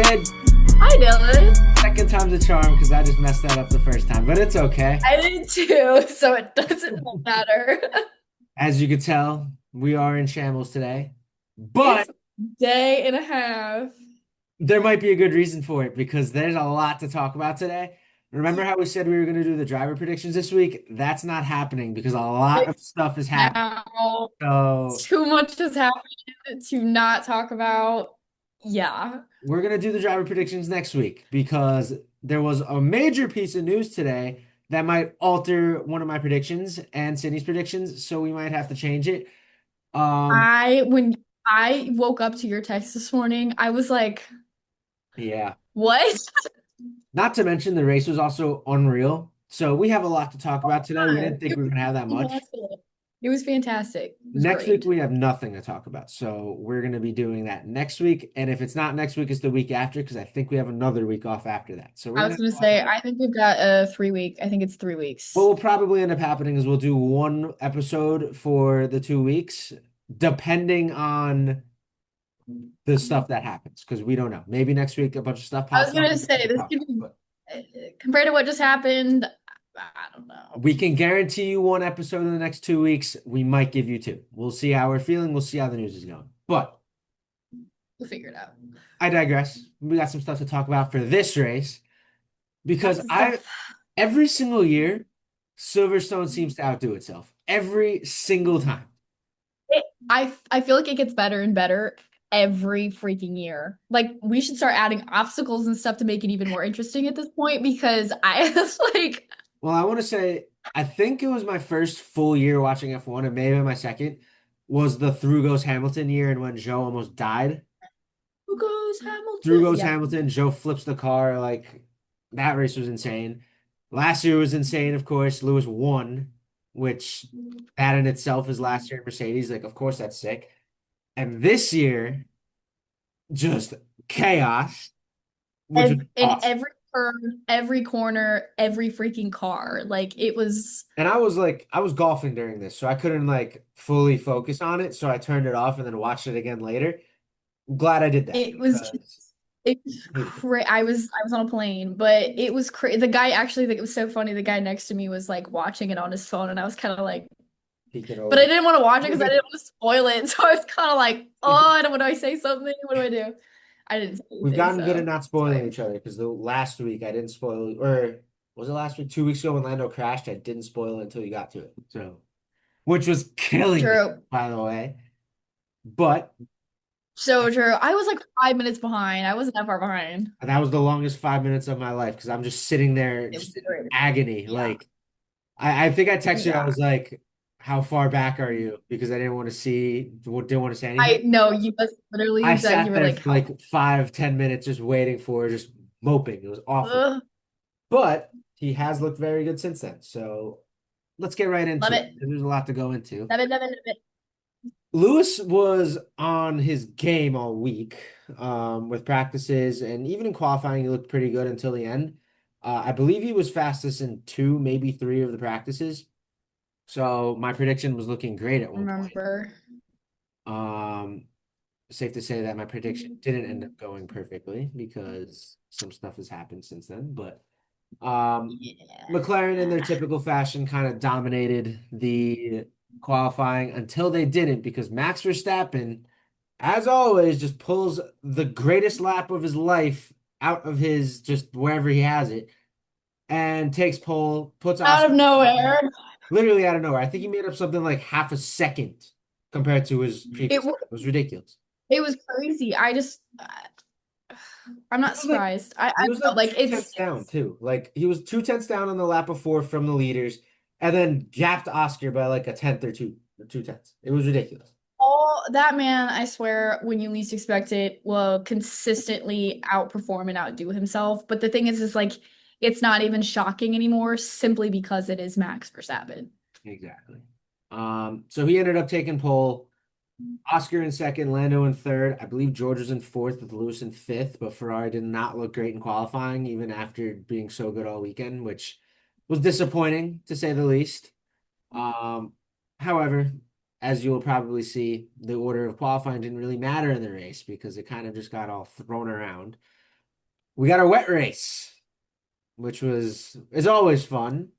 Sid. Hi, Dylan. Second time's a charm because I just messed that up the first time, but it's okay. I did too, so it doesn't matter. As you could tell, we are in shambles today, but It's day and a half. there might be a good reason for it because there's a lot to talk about today. Remember how we said we were going to do the driver predictions this week? That's not happening because a lot of stuff is happening. Now, So too much has happened to not talk about. Yeah. we're going to do the driver predictions next week because there was a major piece of news today that might alter one of my predictions and Sydney's predictions, so we might have to change it. Um, When I woke up to your text this morning, I was like, yeah. what? Not to mention the race was also unreal. So we have a lot to talk about today. We didn't think It we were was gonna have that much. fantastic. It was fantastic. It was Next week great. we have nothing to talk about. So we're gonna be doing that next week. And if it's not next week, it's the week after because I think we have another week off after that. So we're I gonna was have gonna a lot. say, I think we've got a 3 week. I think it's 3 weeks. What will probably end up happening is we'll do one episode for the 2 weeks, depending on the stuff that happens, because we don't know. Maybe next week a bunch of stuff I was pops up. gonna say this could be But compared to what just happened. I don't know. we can guarantee you one episode in the next 2 weeks. We might give you two. We'll see how we're feeling. We'll see how the news is going. But We'll figure it out. I digress. We got some stuff to talk about for this race because Lots of I stuff. every single year, Silverstone seems to outdo itself. Every single time. I feel like it gets better and better every freaking year. Like we should start adding obstacles and stuff to make it even more interesting at this point because I was like, Well, I want to say I think it was my first full year watching F1, and maybe my second was the Through Goes Hamilton year and when Joe almost died. who goes Through Hamilton? goes Yep. Hamilton. Joe flips the car. Like that race was insane. Last year was insane, of course. Lewis won, which that in itself is last year in Mercedes. Like, of course, that's sick. And this year, just chaos, which was In awesome. every turn, every corner, every freaking car. Like it was And I was like, I was golfing during this, so I couldn't like fully focus on it. So I turned it off and then watched it again later. I'm glad I did that it was because it was I hated it. cra I was on a plane, but it was crazy. The guy actually, like, it was so funny. The guy next to me was like watching it on his phone, and I was kind of like, Peeking but I over. didn't want to watch it because I didn't want to spoil it. So I was kind of like, oh, I don't. What do I say something? What do I do? I didn't say We've anything, gotten good at so not it's spoiling fine. each other because the last week I didn't spoil, or was it last week? 2 weeks ago when Lando crashed, I didn't spoil it until you got to it. So, which was killing me, True. by the way. But So true. I was like 5 minutes behind. I wasn't that far behind. that was the longest 5 minutes of my life because I'm just sitting there It was just in great. agony. Yeah. Like, I think I texted you, I Yeah. was like, how far back are you? Because I didn't want to see, didn't want to say I anything. know you must literally I you said you sat were there like, for how? like 5, 10 minutes just waiting for, just moping. It was awful. Ugh, But he has looked very good since then. So let's get right love into it. it. There's a lot to go into. Love it, love it, love it. Lewis was on his game all week with practices and even in qualifying, he looked pretty good until the end. I believe he was fastest in two, maybe three of the practices. So my prediction was looking great at one point. Remember. Um, Safe to say that my prediction didn't end up going perfectly because some stuff has happened since then. But Yeah. McLaren, in their typical fashion, kind of dominated the qualifying until they didn't because Max Verstappen, as always, just pulls the greatest lap of his life out of his just wherever he has it and takes pole, puts Out Oscar of nowhere. literally out of nowhere. I think he made up something like half a second compared to his It previous wa- time. It was ridiculous. it was crazy. I'm He not was like surprised. I he don't was know. like Like two tenths it's down too. Like he was 2 tenths down on the lap before from the leaders, and then gapped Oscar by like a tenth or 2 tenths. It was ridiculous. all that man, I swear, when you least expect it, will consistently outperform and outdo himself. But the thing is like it's not even shocking anymore simply because it is Max Verstappen. Exactly. So he ended up taking pole. Oscar in second, Lando in third. I believe George was in fourth with Lewis in fifth, but Ferrari did not look great in qualifying, even after being so good all weekend, which was disappointing to say the least. Um, However, as you will probably see, the order of qualifying didn't really matter in the race because it kind of just got all thrown around. we got our wet race, which is always fun,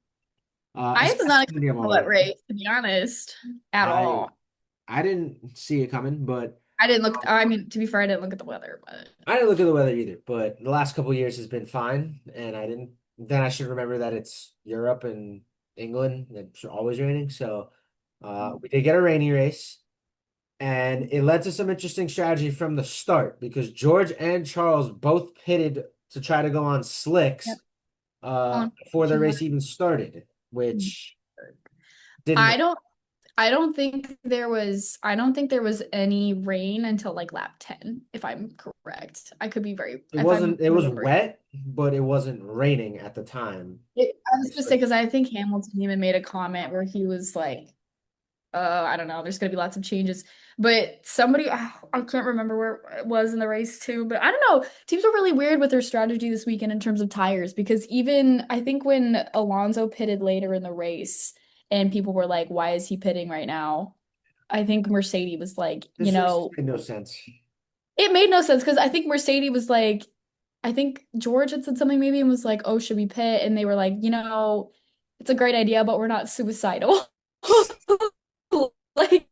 I was not especially when you have expecting all a the wet weather. race, to be honest, at I all. I didn't see it coming, but I didn't look, I mean, to be fair, I didn't look at the weather, but I didn't look at the weather either. But the last couple of years has been fine, and I didn't. Then I should remember that it's Europe and England, and it's always raining. So we did get a rainy race. And it led to some interesting strategy from the start because George and Charles both pitted to try to go on yep. slicks before the race Unfortunately. even started, which didn't I work. don't I don't think there was any rain until like lap 10, if I'm correct. I could be very It if I'm wasn't, it was remembering. wet, but it wasn't raining at the time. I was They gonna say switched. because I think Hamilton even made a comment where he was like, I don't know, there's gonna be lots of changes. But somebody I can't remember where it was in the race too, but I don't know. Teams were really weird with their strategy this weekend in terms of tires because even I think when Alonso pitted later in the race and people were like, why is he pitting right now? I think Mercedes was like, This race just made no sense. it made no sense because I think Mercedes was like, I think George had said something maybe and was like, oh, should we pit? And they were like, it's a great idea, but we're not suicidal. Like,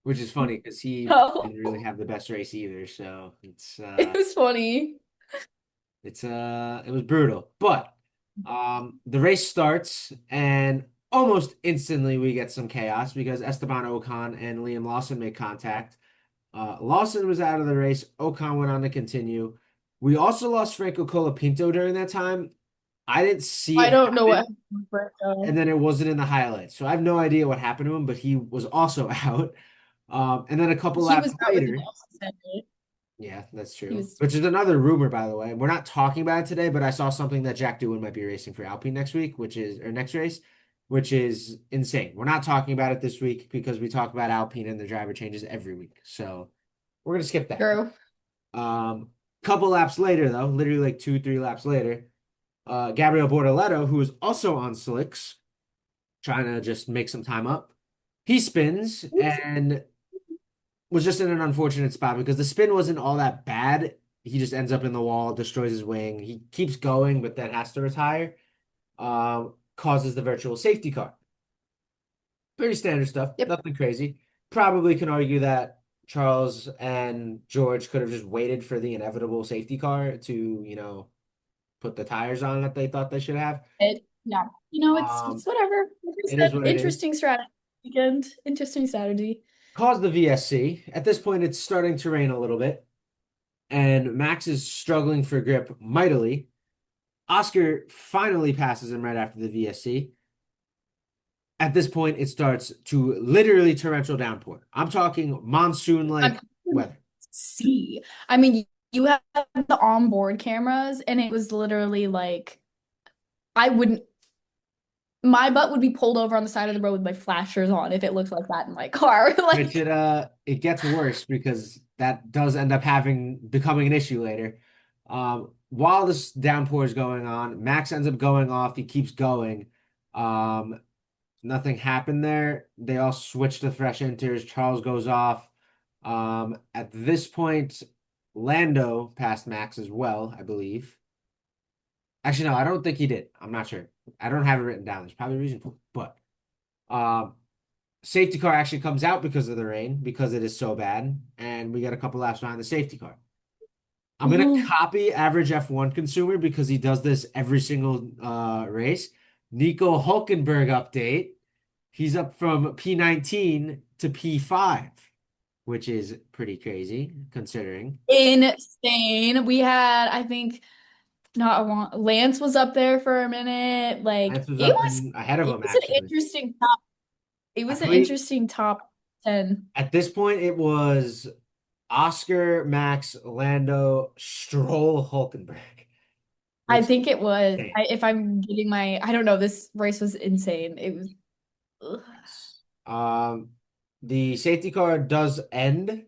Which is funny because he no, didn't really have the best race either. So it was funny. it was brutal. But the race starts and almost instantly we get some chaos because Esteban Ocon and Liam Lawson make contact. Lawson was out of the race. Ocon went on to continue. We also lost Franco Colapinto during that time. I didn't see I it don't know what happen, happened with and Briscoe. then it wasn't in the highlights. So I have no idea what happened to him, but he was also out. And then a couple He laps was out with an later, suspended. yeah, that's He true. was Which is another rumor, by the way. We're not talking about it today, but I saw something that Jack Doohan might be racing for Alpine next week, or next race, which is insane. We're not talking about it this week because we talk about Alpine and the driver changes every week. So we're gonna skip that. Drew. Couple laps later, though, literally like 2, 3 laps later, Gabriel Bortoleto, who was also on slicks, trying to just make some time up, he spins and was just in an unfortunate spot because the spin wasn't all that bad. He just ends up in the wall, destroys his wing. He keeps going, but then has to retire. Causes the virtual safety car. Pretty standard stuff, Yep. nothing crazy. Probably can argue that Charles and George could have just waited for the inevitable safety car to, put the tires on that they thought they should have. Yeah. Um, It's whatever. Like I it is said, what it is. interesting strategy weekend. Interesting strategy. Caused the VSC. At this point, it's starting to rain a little bit, and Max is struggling for grip mightily. Oscar finally passes him right after the VSC. At this point, it starts to literally torrential downpour. I'm talking monsoon-like I'm weather. see. I mean, you have the onboard cameras, and it was literally like I wouldn't. My butt would be pulled over on the side of the road with my flashers on if it looked like that in my car. Which Like, it gets worse because that does end up becoming an issue later. While this downpour is going on, Max ends up going off. He keeps going. Um, Nothing happened there. They all switch to fresh enters. Charles goes off. At this point, Lando passed Max as well, I believe. Actually, no, I don't think he did. I'm not sure. I don't have it written down. There's probably a reason for it. But um, safety car actually comes out because of the rain, because it is so bad, and we get a couple laps behind the safety car. I'm gonna ooh, copy average F1 consumer because he does this every single race. Nico Hulkenberg update. He's up from P19 to P5, which is pretty crazy considering. insane. We had, I think, not a long, Lance was up there for a minute. Like, Lance was up and ahead of it him was an actually. interesting top. It I was an believe interesting top 10. at this point it was Oscar, Max, Lando, Stroll, Hulkenberg, I which think it was. insane. If I'm getting I don't know. This race was insane. It was. Ugh. Yes. The safety car does end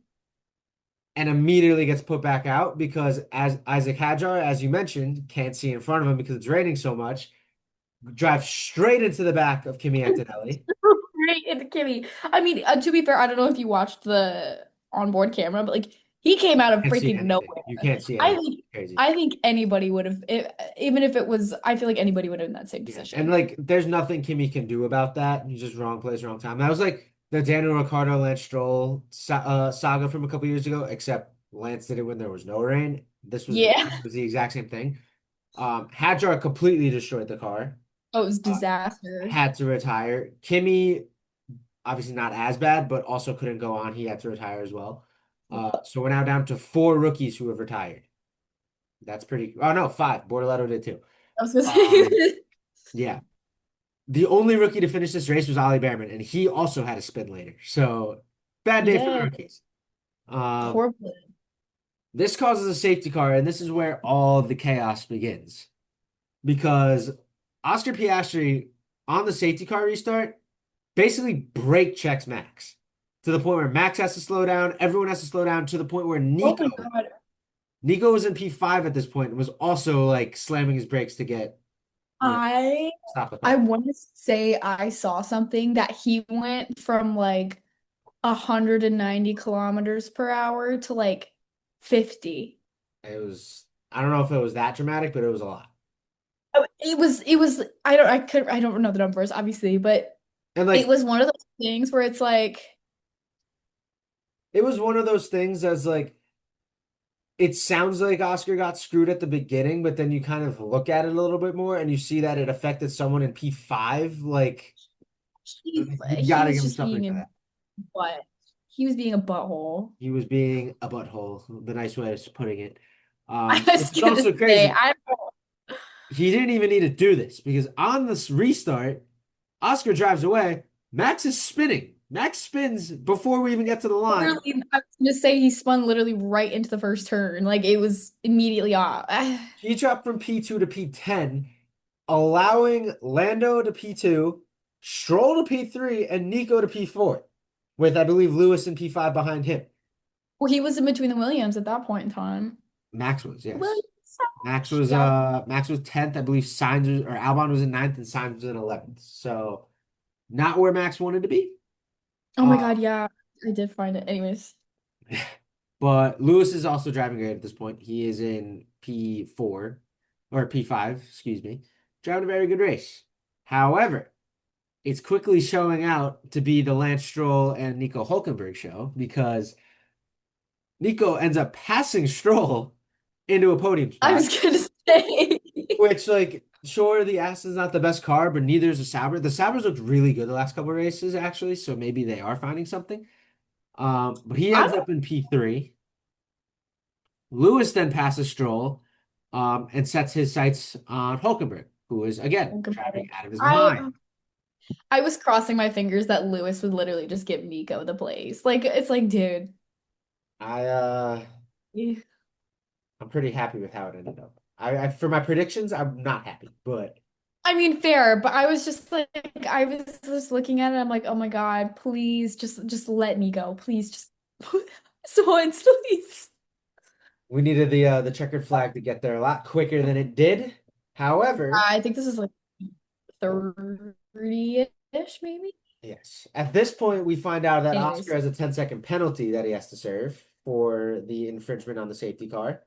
and immediately gets put back out because as Isaac Hadjar, as you mentioned, can't see in front of him because it's raining so much, drives straight into the back of Kimi Antonelli. Right into Kimmy. I mean, to be fair, I don't know if you watched the onboard camera, but like He came out of Can't see freaking anything. nowhere. You can't see I anything. think Crazy. I think anybody would have, even if it was, I feel like anybody would have in that same Yeah. And position. like there's nothing Kimmy can do about that. He's just wrong place, wrong time. That was like the Daniel Ricciardo, Lance Stroll saga from a couple years ago, except Lance did it when there was no rain. Yeah. This was the exact same thing. Hadjar completely destroyed the car. Oh, it was Uh, disaster. had to retire. Kimmy, obviously not as bad, but also couldn't go on. He had to retire as well. So we're now down to four rookies who have retired. That's pretty. Oh no, five. Bortoletto did too. I was gonna Um, say, yeah. The only rookie to finish this race was Ollie Behrman, and he also had a spin later. So bad he day for the did. rookies. Um, Horrible. this causes a safety car, and this is where all the chaos begins because Oscar Piastri on the safety car restart basically brake checks Max to the point where Max has to slow down, everyone has to slow down to the point where Oh my God. Nico was in P5 at this point and was also like slamming his brakes to get, you know, I stop the I car. want to say I saw something that he went from like 190 kilometers per hour to like 50. It was, I don't know if it was that dramatic, but it was a lot. Oh, it was I don't know the numbers obviously, but And it like was one of those things where it's like it was one of those things as like it sounds like Oscar got screwed at the beginning, but then you kind of look at it a little bit more and you see that it affected someone in P5. Like you he gotta was give him just something being for a that. butt. He was being a butthole. He was being a butthole, the nice way of putting it. I was Which is gonna also say crazy. I He didn't even need to do this because on this restart, Oscar drives away. Max is spinning. Max spins before we even get to the line. literally I was gonna say he spun literally right into the first turn. Like it was immediately off. He dropped from P2 to P10, allowing Lando to P2, Stroll to P3, and Nico to P4, with I believe Lewis in P5 behind him. Well, he was in between the Williams at that point in time. Max was, yes. Williams. Yeah. Max was 10th. I believe Sainz was, or Albon was in ninth and Sainz was in 11th. So not where Max wanted to be. Oh my Uh, God, yeah. I did find it. Anyways. but Lewis is also driving great at this point. He is in P4 or P5, excuse me. Driving a very good race. However, it's quickly showing out to be the Lance Stroll and Nico Hulkenberg show because Nico ends up passing Stroll into a podium I spot, was gonna say. which, like, sure, the Aston's not the best car, but neither is the Sauber. The Saubers looked really good the last couple of races, actually, so maybe they are finding something. But he I'm ends up in P3. Lewis then passes Stroll, and sets his sights on Hulkenberg, who is, again, driving out of his mind. I I was crossing my fingers that Lewis would literally just give Nico the place. Like it's like, dude. I, uh, Yeah. I'm pretty happy with how it ended up. I for my predictions, I'm not happy, but I mean, fair, but I was just like, I was just looking at it. I'm like, oh my God, please just let me go. Please just once, please. we needed the checkered flag to get there a lot quicker than it did. However, I think this is like 30-ish, maybe. yes, at this point we find out that Oscar Anyways. has a 10-second penalty that he has to serve for the infringement on the safety car.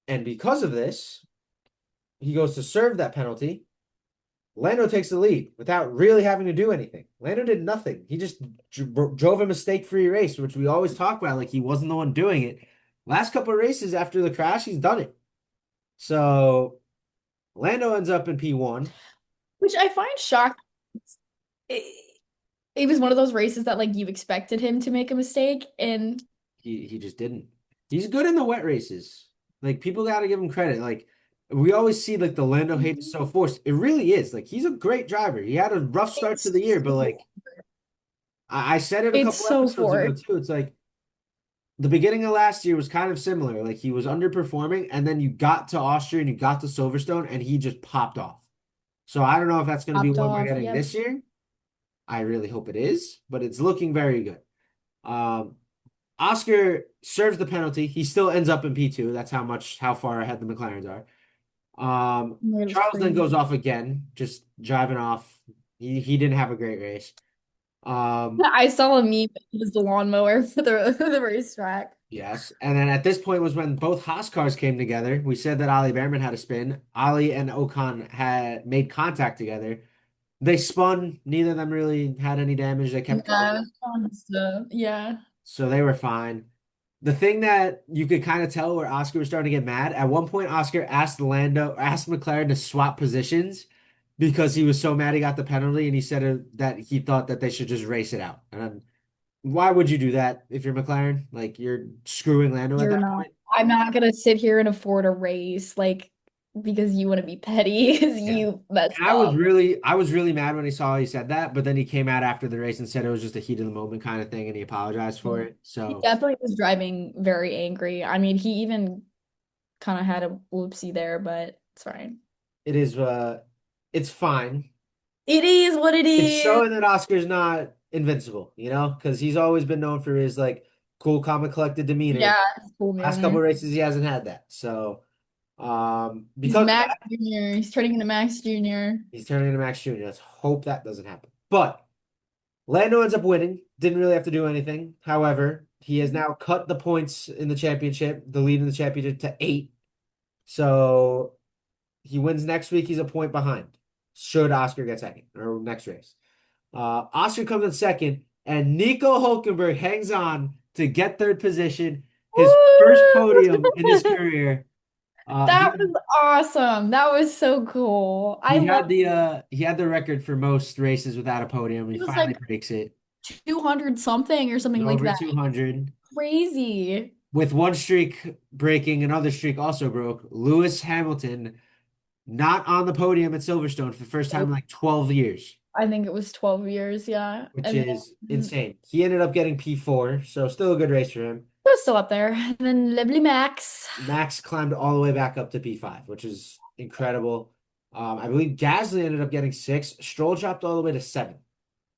And because of this, he goes to serve that penalty. Lando takes the lead without really having to do anything. Lando did nothing. He just drove a mistake-free race, which we always talk about, like he wasn't the one doing it. Last couple of races after the crash, he's done it. So Lando ends up in P1. Which I find shocking. It, it was one of those races that like you expected him to make a mistake, and He just didn't. He's good in the wet races. Like people got to give him credit. Like we always see like the Lando hate is so forced. It really is. Like he's a great driver. He had a rough start to it's the year, but like I said it a it's couple so episodes ago forced. too. It's like the beginning of last year was kind of similar. Like he was underperforming, and then you got to Austria and you got to Silverstone, and he just popped off. So I don't know if that's going to be Popped what we're off. getting Yep. this year. I really hope it is, but it's looking very good. Um, Oscar serves the penalty. He still ends up in P2. That's how far ahead the McLarens are. Oh my God, it was Charles then goes crazy. off again, just driving off. He didn't have a great race. Um, I saw a meme that he was the lawnmower for the for the racetrack. Yes. And then at this point was when both Haas cars came together. We said that Ali Behrman had a spin. Ali and Ocon had made contact together. They spun. Neither of them really had any damage. They kept going. Yeah, it was fun stuff. Yeah. So they were fine. The thing that you could kind of tell where Oscar was starting to get mad, at one point Oscar asked McLaren to swap positions because he was so mad he got the penalty, and he said that he thought that they should just race it out. And why would you do that if you're McLaren? Like you're screwing Lando at You're that not. point. I'm not gonna sit here and afford a race like because you want to be petty because Yeah. you messed And up. I was really mad when he said that, but then he came out after the race and said it was just a heat of the moment kind of thing, and he apologized for it. He So definitely was driving very angry. I mean, he even kind of had a whoopsie there, but it's fine. it is, it's fine. It is what it It's is. showing that Oscar's not invincible, because he's always been known for his like cool, calm, and collected demeanor. Yeah, it's cool, Last couple man. of races, he hasn't had that. So, He's because of Max that, Jr. He's turning into Max Jr. he's turning into Max Jr. Let's hope that doesn't happen. But Lando ends up winning. Didn't really have to do anything. However, he has now cut the points in the championship, the lead in the championship to 8. So he wins next week. He's a point behind. Should Oscar get second or next race? Oscar comes in second, and Nico Hulkenberg hangs on to get third position, his first podium in his Woo! career. That was awesome. That was so cool. I love He had the record for most races without a podium. He it was finally like breaks it. 200 something or something like Over that. 200. Crazy. With one streak breaking, another streak also broke. Lewis Hamilton not on the podium at Silverstone for the first time in Nope. like 12 years, I think it was 12 years, yeah. which And is then insane. He ended up getting P4, so still a good race for him. it was still up there. And then Lovely Max. Max climbed all the way back up to P5, which is incredible. I believe Gasly ended up getting 6. Stroll dropped all the way to 7.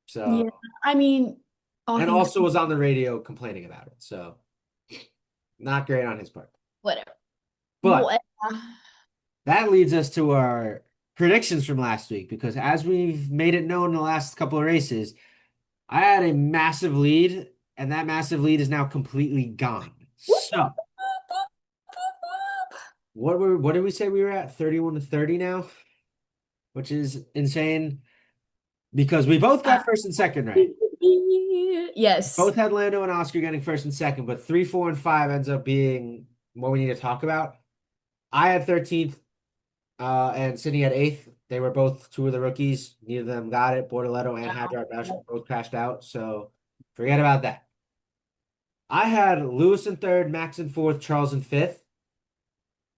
So, Yeah. I mean, all and things also was on the radio complaining about it. So, not great on his part. whatever. But What? that leads us to our predictions from last week because as we've made it known in the last couple of races, I had a massive lead, and that massive lead is now completely gone. So, what did we say we were at? 31 to 30 now, which is insane because we both got first and second right. Yes. Both had Lando and Oscar getting first and second, but 3, 4, and 5 ends up being what we need to talk about. I had 13th, and Sydney had 8th. They were both two of the rookies. Neither of them got it. Bortoletto and Hadjar both crashed out, so forget about that. I had Lewis in third, Max in fourth, Charles in fifth.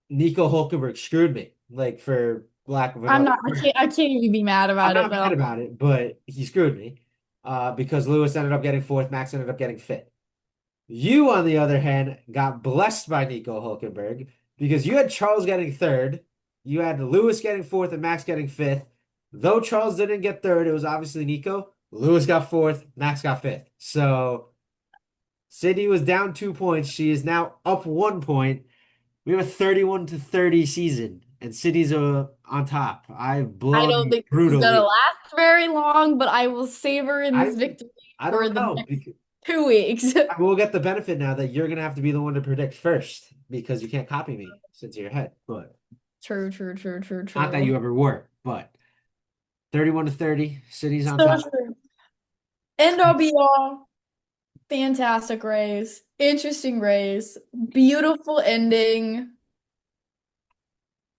Nico Hulkenberg screwed me, like for lack of I'm another not, word. I can't even be mad I'm about it not though. mad about it, but he screwed me because Lewis ended up getting fourth, Max ended up getting fifth. You, on the other hand, got blessed by Nico Hulkenberg because you had Charles getting third, you had Lewis getting fourth, and Max getting fifth. Though Charles didn't get third, it was obviously Nico. Lewis got fourth, Max got fifth. So Sydney was down 2 points. She is now up 1 point. We have a 31 to 30 season, and Sydney's on top. I've I blown don't a think this is brutal gonna lead. last very long, but I will savor in I this victory I for don't the know next because 2 weeks. I will get the benefit now that you're gonna have to be the one to predict first because you can't copy me since you're ahead. But True, true, true, true, not that true. you ever were. But 31 to 30, City's on So top. true. End all be all. Fantastic race. Interesting race. Beautiful ending.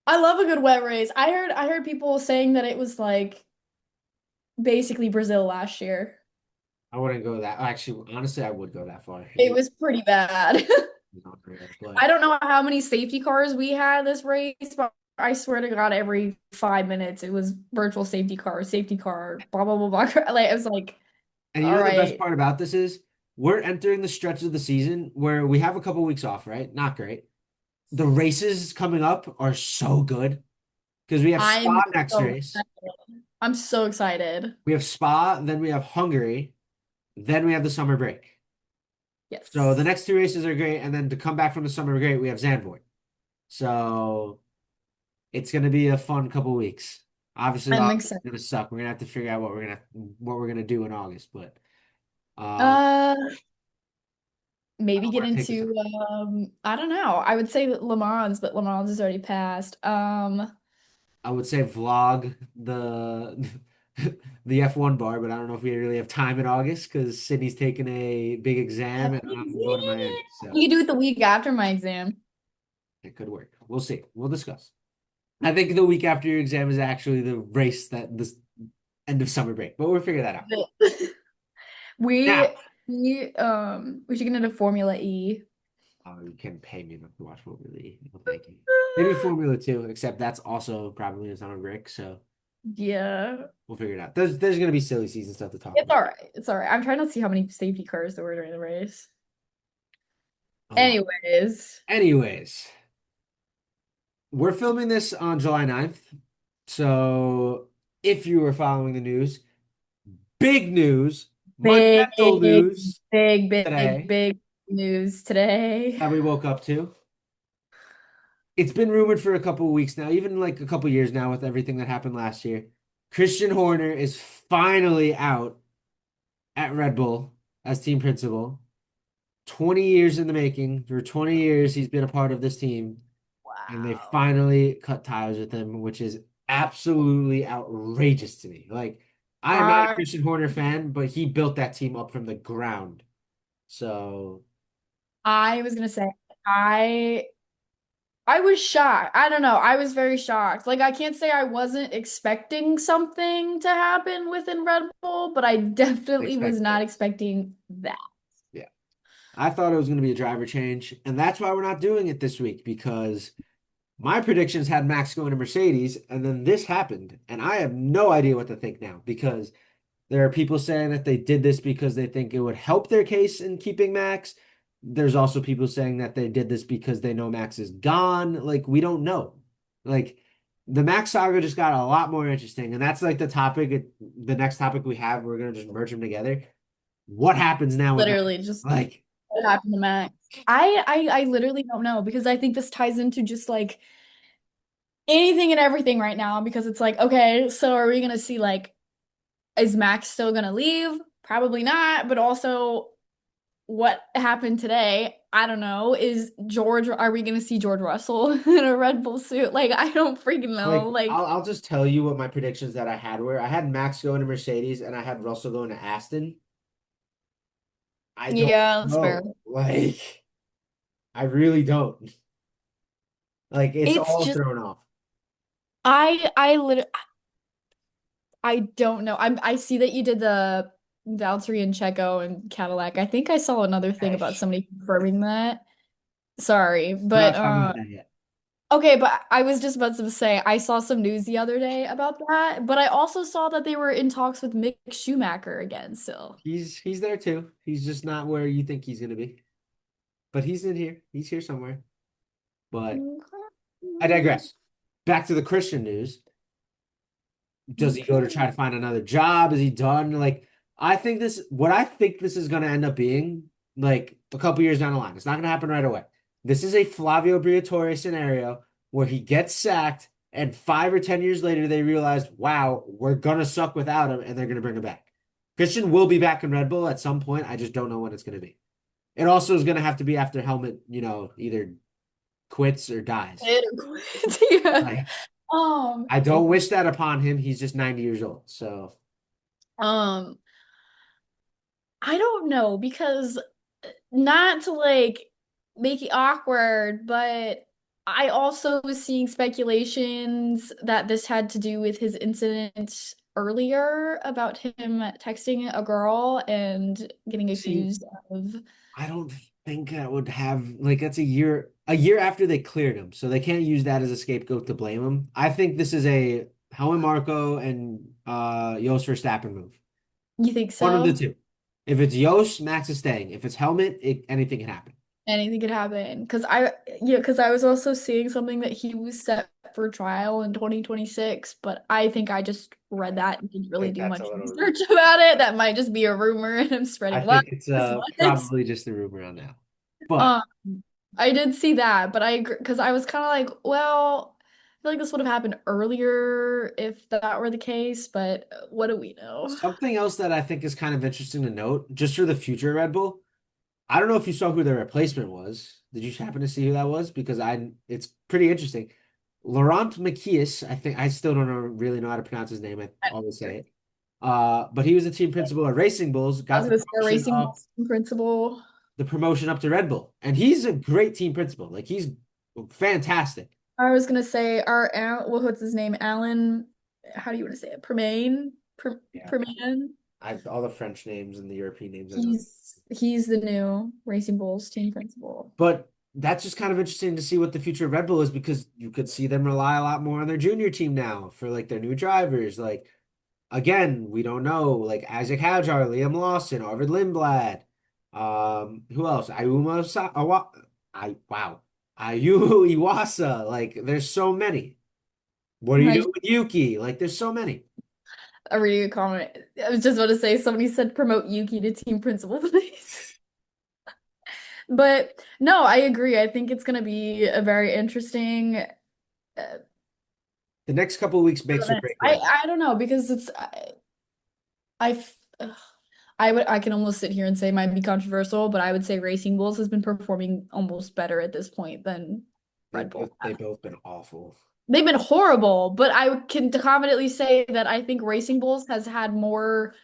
I love a good wet race. I heard people saying that it was like basically Brazil last year. I wouldn't go that. Actually, honestly, I would go that far. It was pretty bad. Not real, but I don't know how many safety cars we had this race, but I swear to God, every 5 minutes it was virtual safety car, blah blah blah blah. Like I was like, and you all know the best right, part about this is we're entering the stretch of the season where we have a couple weeks off, right? Not great. The races coming up are so good because we have I'm Spa next so race. excited. I'm so excited. We have Spa, then we have Hungary, then we have the summer break. So the Yes, next 2 races are great, and then to come back from the summer break, we have Zandvoort. So it's gonna be a fun couple weeks. Obviously, I'm August is excited. gonna suck. We're gonna have to figure out what we're gonna do in August, but um, Uh, I maybe don't get want to take this into on. I don't know. I would say Le Mans, but Le Mans is already passed. I would say vlog the F1 bar, but I don't know if we really have time in August because Sydney's taking a big exam and I'm going to Miami, so We could do it the week after my exam. it could work. We'll see. We'll discuss. I think the week after your exam is actually the race that this end of summer break, but we'll figure that out. We Now, we should get into Formula E. you can pay me enough to watch Formula E. No, thank you. Maybe Formula 2, except that's also probably in summer break, so Yeah. we'll figure it out. There's gonna be silly season stuff to talk It's about. all right. It's all right. I'm trying to see how many safety cars there were during the race. A lot. Anyways, Anyways, we're filming this on July 9th. So if you were following the news, big news, big, monumental news big today news today. that we woke up to. It's been rumored for a couple of weeks now, even like a couple of years now with everything that happened last year. Christian Horner is finally out at Red Bull as team principal. 20 years in the making. For 20 years, he's been a part of this team, and they Wow. finally cut ties with him, which is absolutely outrageous to me. Like, I am not a I Christian Horner fan, but he built that team up from the ground. So, I was gonna say I I was shocked. I don't know. I was very shocked. Like I can't say I wasn't expecting something to happen within Red Bull, but I definitely was expect not this. expecting that. Yeah. I thought it was going to be a driver change, and that's why we're not doing it this week because my predictions had Max going to Mercedes, and then this happened, and I have no idea what to think now because there are people saying that they did this because they think it would help their case in keeping Max. There's also people saying that they did this because they know Max is gone. Like, we don't know. Like, the Max saga just got a lot more interesting, and that's like the topic, the next topic we have. We're gonna just merge them together. What happens now with Max? Literally just Like, what happened to Max. I literally don't know because I think this ties into just like anything and everything right now because it's like, okay, so are we gonna see like is Max still gonna leave? Probably not, but also what happened today, I don't know. Are we gonna see George Russell in a Red Bull suit? Like, I don't freaking know. like Like, I'll just tell you what my predictions that I had were. I had Max going to Mercedes, and I had Russell going to Aston. I don't yeah, that's fair. know. Like, I really don't. Like, it's It's all just thrown off. I literally I don't know. I see that you did the Valtteri and Checo and Cadillac. I think I saw another thing about Gosh, somebody confirming that. Sorry, we're but not talking about that yet. okay, but I was just about to say I saw some news the other day about that, but I also saw that they were in talks with Mick Schumacher again still. He's there too. He's just not where you think he's gonna be. But he's in here. He's here somewhere. But I digress. Back to the Christian news. Does he go to try Okay. to find another job? Is he done? Like, what I think this is gonna end up being, like a couple years down the line. It's not gonna happen right away. This is a Flavio Briatore scenario where he gets sacked, and 5 or 10 years later they realize, wow, we're gonna suck without him, and they're gonna bring him back. Christian will be back in Red Bull at some point. I just don't know when it's gonna be. It also is gonna have to be after Helmet, either quits or dies. Quit or quit. Yeah. Like, Um, I don't wish that upon him. He's just 90 years old. So um, I don't know because not to like make it awkward, but I also was seeing speculations that this had to do with his incident earlier about him texting a girl and getting see, accused of. I don't think that would have like that's a year after they cleared him, so they can't use that as a scapegoat to blame him. I think this is a Helmut Marko and Jos Verstappen move. You think One of the so? two. If it's Jos, Max is staying. If it's Helmet, anything can happen. Anything could happen. Because I was also seeing something that he was set for trial in 2026, but I think I just read that and didn't I really think do that's a much little. research about it. That might just be a rumor and I'm I spreading lies. think it's What? probably just a rumor on now. But Um, I did see that, but I agree because I was kind of like, well, I feel like this would have happened earlier if that were the case, but what do we know? something else that I think is kind of interesting to note, just for the future of Red Bull. I don't know if you saw who their replacement was. Did you happen to see who that was? Because it's pretty interesting. Laurent Macias, I think I still don't really know how to pronounce his name. I always say it. But he was the team principal at Racing Bulls, I got was gonna say racing up Boston principal. the promotion up to Red Bull, and he's a great team principal. Like he's fantastic. I was gonna say our what's his name? Alan, how do you want to say it? Permain? Yeah, Permain? all the French names and the European names I know. He's the new Racing Bulls team principal. But that's just kind of interesting to see what the future of Red Bull is because you could see them rely a lot more on their junior team now for like their new drivers. Like again, we don't know like Isaac Hadjar, Liam Lawson, Arvid Lindblad. Who else? Ayu Iwasa. Like there's so many. What are you Nice. doing with Yuki? Like there's so many. A reading a comment. I was just about to say somebody said promote Yuki to team principal, please. But no, I agree. I think it's gonna be a very interesting The next couple of weeks makes or event. break Red Bull. I don't know because I ugh, I can almost sit here and say it might be controversial, but I would say Racing Bulls has been performing almost better at this point than Red Bull. They both been awful. They've been horrible, but I can confidently say that I think Racing Bulls has had more.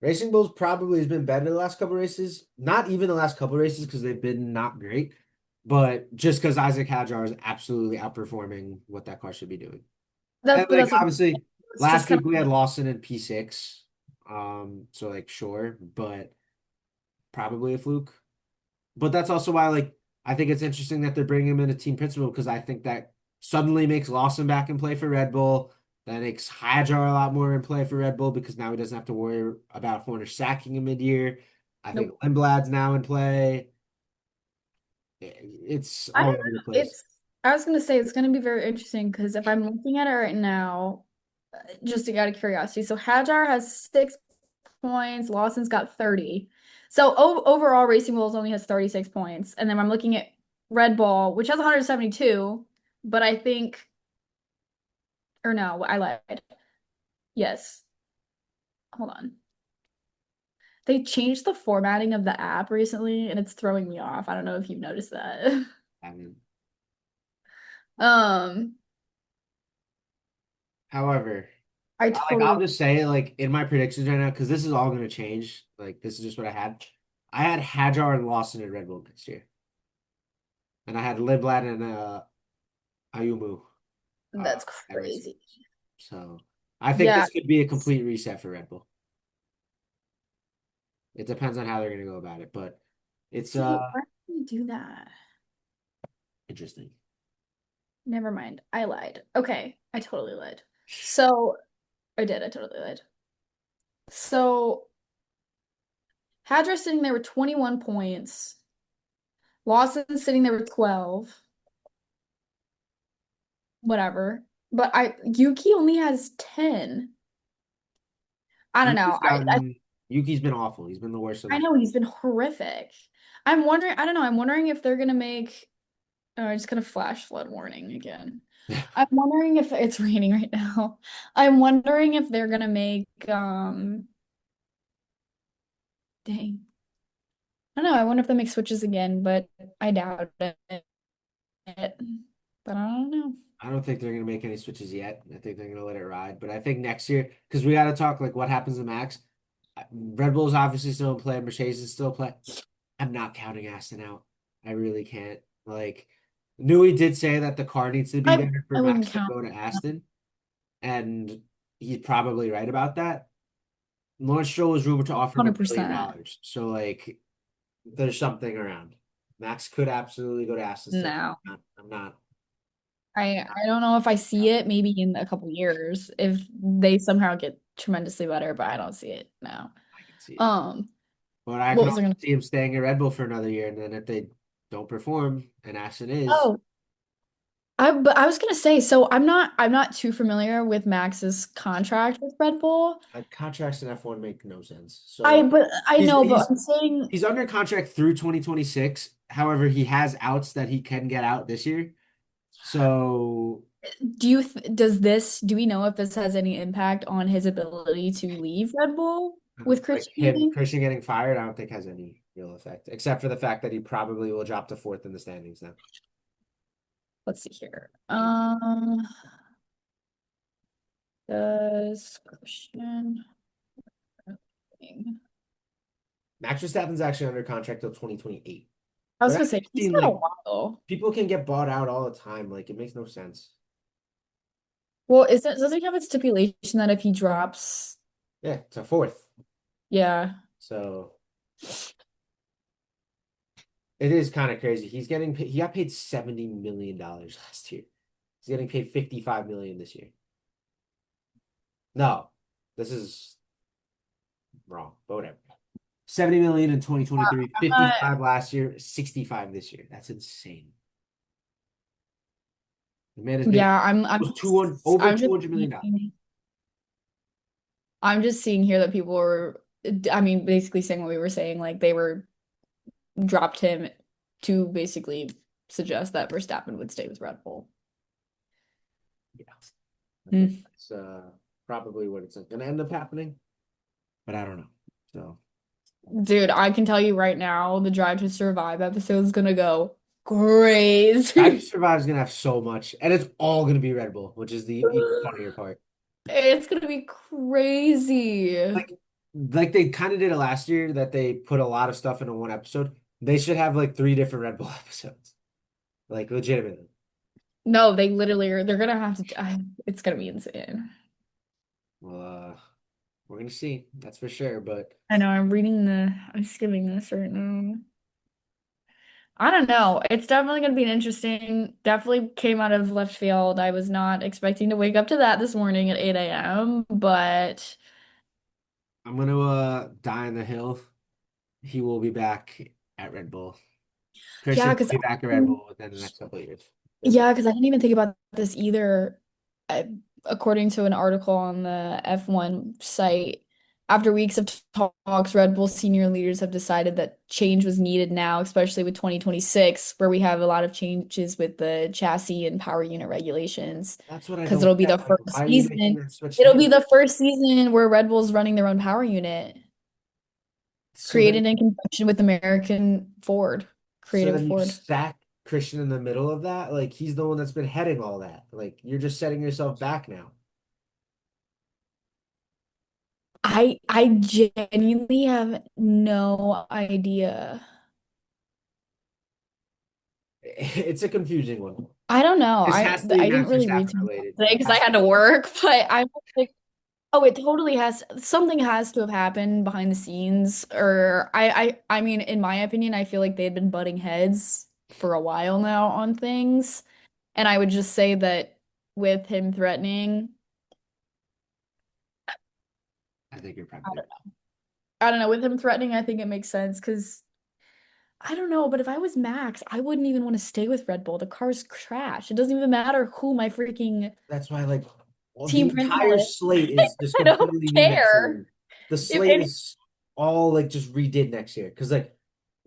Racing Bulls probably has been better the last couple races. Not even the last couple races because they've been not great, but just because Isaac Hadjar is absolutely outperforming what that car should be doing. And But like that's what obviously it's just last kind week we had Lawson in P6. So like sure, but probably a fluke. But that's also why like I think it's interesting that they're bringing him in a team principal because I think that suddenly makes Lawson back in play for Red Bull. That makes Hadjar a lot more in play for Red Bull because now he doesn't have to worry about Horner sacking him mid-year. I think nope. Lindblad's now in play. It's I all don't over the know. place. I was gonna say it's gonna be very interesting because if I'm looking at it right now, just out of curiosity, so Hajar has 6 points, Lawson's got 30. So overall, Racing Bulls only has 36 points, and then I'm looking at Red Bull, which has 172, but I think, or no, I lied. Yes, hold on. They changed the formatting of the app recently, and it's throwing me off. I don't know if you've noticed that. I mean, Um, however, I like I'll totally just say like in my predictions right now because this is all going to change. Like this is just what I had. I had Hadjar and Lawson in Red Bull next year, and I had Lindblad and Ayumu That's at Racing. crazy. So I think Yeah. this could be a complete reset for Red Bull. It depends on how they're going to go about it, but it's See, why did we do that? interesting. Never mind. I lied. Okay, I totally lied. So I did. I totally lied. So Hadra sitting there with 21 points. Lawson sitting there with 12. Whatever. But Yuki only has 10. I don't know. Yuki's been awful. He's been the worst of I them. know he's been horrific. I'm wondering, I don't know, I'm wondering if they're gonna make oh, I just got a flash flood warning again. I'm wondering if it's raining right now. I'm wondering if they're gonna make dang. I don't know, I wonder if they make switches again, but I doubt it. But I don't know. I don't think they're going to make any switches yet. I think they're going to let it ride. But I think next year, because we got to talk like what happens to Max. Red Bull's obviously still in play. Mercedes is still play. I'm not counting Aston out. I really can't. Like, Newey did say that the car needs to be there for I wouldn't Max to count go to Aston, and he's probably right about that. Lawrence Stroll was rumored to offer him $1 billion. 100%. So, like, there's something around. Max could absolutely go to Aston still. No. I'm not. I don't know if I see it maybe in a couple years if they somehow get tremendously better, but I don't see it now. I can see it. Um, But I what could was I also gonna see him staying at Red Bull for another year, and then if they don't perform, and Aston is, Oh, but I was gonna say, so I'm not too familiar with Max's contract with Red Bull. contracts in F1 make no sense. I So but I he's know, but he's I'm saying, he's under contract through 2026. However, he has outs that he can get out this year. So do we know if this has any impact on his ability to leave Red Bull with like Christian him, leaving? Christian getting fired, I don't think has any. real effect, except for the fact that he probably will drop to fourth in the standings now. Let's see here. Does Christian Max Verstappen's actually under contract till 2028. I was But gonna I've say he's seen got a like while. people can get bought out all the time. Like it makes no sense. Well, doesn't he have a stipulation that if he drops, Yeah, to fourth. yeah. So it is kind of crazy. He got paid $70 million last year. He's getting paid 55 million this year. No, this is wrong, but whatever. 70 million in 2023, I'm not, 55 last year, 65 this year. That's insane. The man is making yeah, almost 200, over I'm just 200 million dollars. I'm just seeing here that people were, I mean, basically saying what we were saying, like they were dropped him to basically suggest that Verstappen would stay with Red Bull. Yeah. I Hmm. think that's probably what it's going to end up happening, but I don't know. So Dude, I can tell you right now, the Drive to Survive episode is gonna go Drive to crazy. Survive is going to have so much, and it's all going to be Red Bull, which is the even funnier part. It's gonna be crazy. Like, like they kind of did it last year that they put a lot of stuff into one episode. They should have like three different Red Bull episodes, like legitimately. No, they literally are, they're gonna have to, it's gonna be insane. Well, we're gonna see, that's for sure. But I know, I'm skimming this right now. I don't know. It's definitely going to be an interesting, definitely came out of left field. I was not expecting to wake up to that this morning at 8 a.m., but I'm gonna die on the hill. He will be back at Red Bull. yeah, Christian will because be back at Red Bull within the next couple of years. I didn't even think about this either. I, according to an article on the F1 site, after weeks of talks, Red Bull senior leaders have decided that change was needed now, especially with 2026, where we have a lot of changes with the chassis and power unit regulations. That's what I Because don't it'll be the get. Like, first why are you making season. that switch It'll now? be the first season where Red Bull's running their own power unit, So then, created in conjunction with American Ford, so Creative then you Ford. stack Christian in the middle of that. Like he's the one that's been heading all that. Like you're just setting yourself back now. I genuinely have no idea. It's a confusing one. I don't know. This has to be I didn't Max really read Verstappen too much related. today It because I has to had to work, but I was like, oh, it totally has something has to have happened behind the scenes. Or I mean, in my opinion, I feel like they had been butting heads for a while now on things. And I would just say that with him threatening, I think you're I probably don't know. I don't know, with him threatening, I think it makes sense because I don't know, but if I was Max, I wouldn't even want to stay with Red Bull. The car's trash. It doesn't even matter who my freaking That's why, like, well, the team principal entire slate is. is just I don't completely new next care. year. The If slate any, is all like just redid next year because like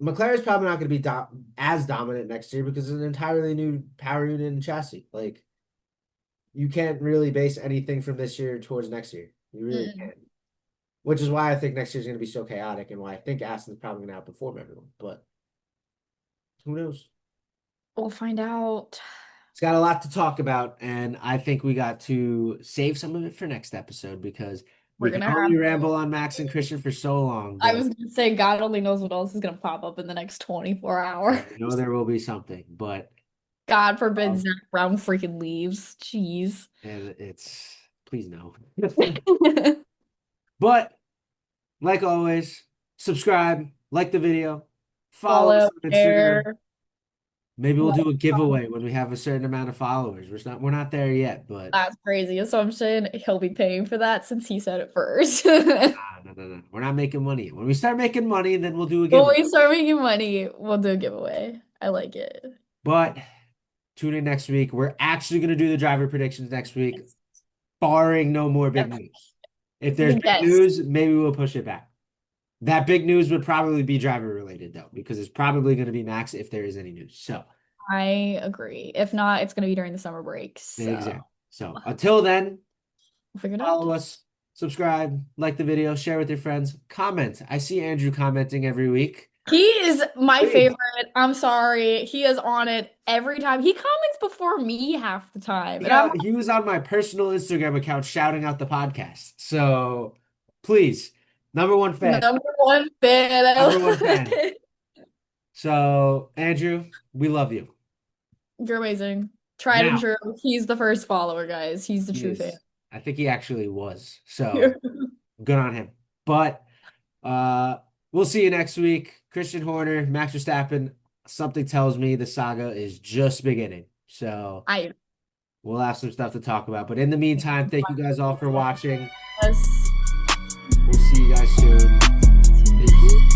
McLaren's probably not going to be as dominant next year because it's an entirely new power unit and chassis. Like, you can't really base anything from this year towards next year. You really Mm, can't. Which is why I think next year's going to be so chaotic and why I think Aston's probably going to outperform everyone. But who knows? we'll find out. It's got a lot to talk about, and I think we got to save some of it for next episode because We're we can gonna only have ramble on Max and Christian for so long, I but was gonna say God only knows what else is gonna pop up in the next 24 hours. I know there will be something, but God forbid um, Zach Brown freaking leaves. Jeez. and it's please no. But like always, subscribe, like the video, follow us Follow, on Instagram. share, Maybe we'll like, do a giveaway when we have a certain amount of followers. We're not there yet, but that's crazy assumption. He'll be paying for that since he said it first. no, no, no. We're not making money. When we start making money, then we'll do a When giveaway. we start making money, we'll do a giveaway. I like it. But tune in next week. We're actually going to do the driver predictions next week, barring no more big news. If there's big Yes, news, maybe we'll push it back. That big news would probably be driver related though, because it's probably going to be Max if there is any news. So, I agree. If not, it's gonna be during the summer break. So exactly. So, until then, we'll figure it out. follow us, subscribe, like the video, share with your friends, comment. I see Andrew commenting every week. He is my Please. favorite. I'm sorry. He is on it every time. He comments before me half the time. And I'm Yeah, he was on my personal Instagram account shouting out the podcast. So please, number one fan, number one fan. I number one love fan. it. So Andrew, we love you. You're amazing. Tried and Now, true. He's the first follower, guys. He's the he true fan. is. I think he actually was. So good on him. But uh we'll see you next week. Christian Horner, Max Verstappen. Something tells me the saga is just beginning. So I we'll have some stuff to talk about. But in the meantime, thank you guys all for watching. yes. We'll see you guys soon. Peace.